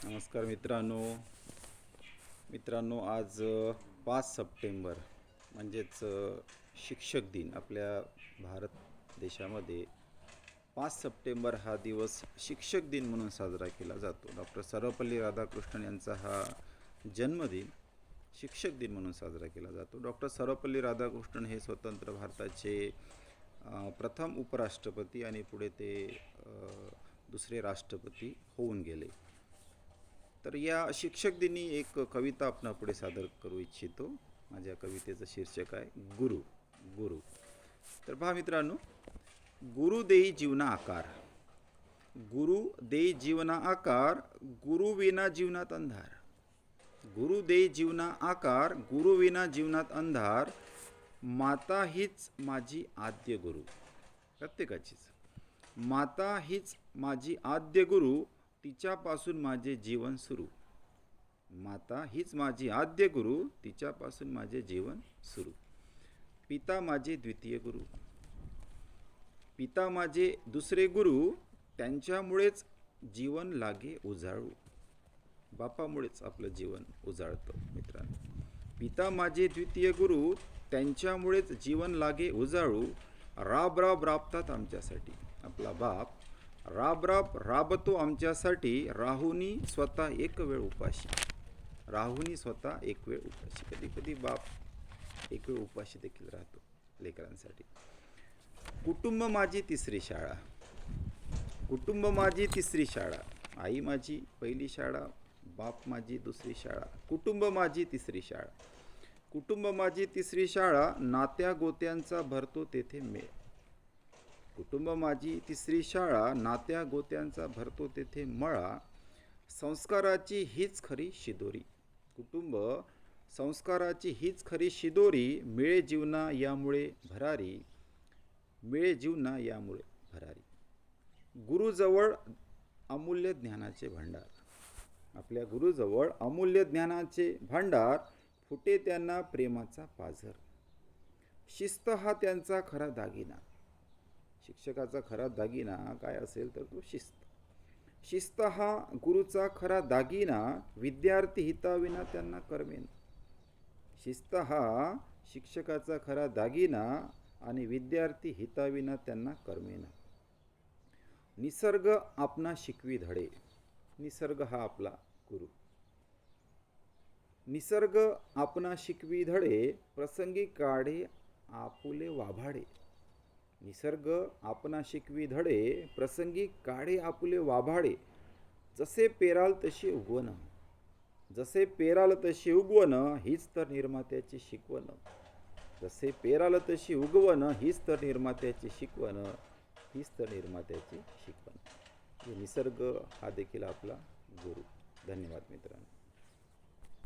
नमस्कार मित्रांनो आज 5 सप्टेंबर म्हणजेच शिक्षक दिन आपल्या भारत देशामध्ये 5 सप्टेंबर हा दिवस शिक्षक दिन म्हणून साजरा केला जातो. डॉक्टर सर्वपल्ली राधाकृष्णन यांचा हा जन्मदिन शिक्षक दिन म्हणून साजरा केला जातो. डॉक्टर सर्वपल्ली राधाकृष्णन हे स्वतंत्र भारताचे प्रथम उपराष्ट्रपती आणि पुढे ते दुसरे राष्ट्रपती होऊन गेले. तर या शिक्षक दिनी एक कविता आपणापुढे सादर करू इच्छितो. माझ्या कवितेचं शीर्षक आहे गुरु. गुरु. तर पहा मित्रांनो, गुरु देई जीवना आकार, गुरु देई जीवना आकार, गुरु विना जीवनात अंधार. गुरु देई जीवना आकार, गुरु विना जीवनात अंधार. माता हीच माझी आद्य गुरु. प्रत्येकाचीच माता हीच माझी आद्य गुरु, तिच्यापासून माझे जीवन सुरू. माता हीच माझी आद्य गुरु, तिच्यापासून माझे जीवन सुरू. पिता माझे द्वितीय गुरु, पिता माझे दुसरे गुरु, त्यांच्यामुळेच जीवन लागे उजाळू. बापामुळेच आपलं जीवन उजाळतं मित्रांनो. पिता माझे द्वितीय गुरु, त्यांच्यामुळेच जीवन लागे उजाळू. राब राब राबतात आमच्यासाठी. आपला बाप राब राब राबतो आमच्यासाठी. राहुनी स्वतः एक वेळ उपाशी. राहुनी स्वतः एक वेळ उपाशी. कधी कधी बाप एक वेळ उपाशी देखील राहतो लेकरांसाठी. कुटुंब माझी तिसरी शाळा, कुटुंब माझी तिसरी शाळा. आई माझी पहिली शाळा, बाप माझी दुसरी शाळा. कुटुंब माझी तिसरी शाळा, कुटुंब माझी तिसरी शाळा. नात्या गोत्यांचा भरतो तेथे मेळ. कुटुंब माझी तिसरी शाळा, नात्या गोत्यांचा भरतो तेथे मळा. संस्काराची हीच खरी शिदोरी. कुटुंब संस्काराची हीच खरी शिदोरी. मिळे जीवना यामुळे भरारी, मिळे जीवना यामुळे भरारी. गुरुजवळ अमूल्य ज्ञानाचे भांडार. आपल्या गुरुजवळ अमूल्य ज्ञानाचे भांडार. फुटे त्यांना प्रेमाचा पाझर. शिस्त हा त्यांचा खरा दागिना. शिक्षकाचा खरा दागिना काय असेल तर तो शिस्त. शिस्त हा गुरुचा खरा दागिना. विद्यार्थी हिताविना त्यांना कर्मेना. शिस्त हा शिक्षकाचा खरा दागिना आणि विद्यार्थी हिताविना त्यांना कर्मेना. निसर्ग आपणा शिकवी धडे. निसर्ग हा आपला गुरु. निसर्ग आपणा शिकवी धडे, प्रसंगी काढे आपुले वाभाडे. निसर्ग आपणा शिकवी धडे, प्रसंगी काढे आपुले वाभाडे. जसे पेराल तशी उगवण, जसे पेराल तशी उगवण, हीच तर निर्मात्याची शिकवण. जसे पेराल तशी उगवण, हीच तर निर्मात्याची शिकवण. हीच तर निर्मात्याची शिकवण. निसर्ग हा देखील आपला गुरु. धन्यवाद मित्रांनो.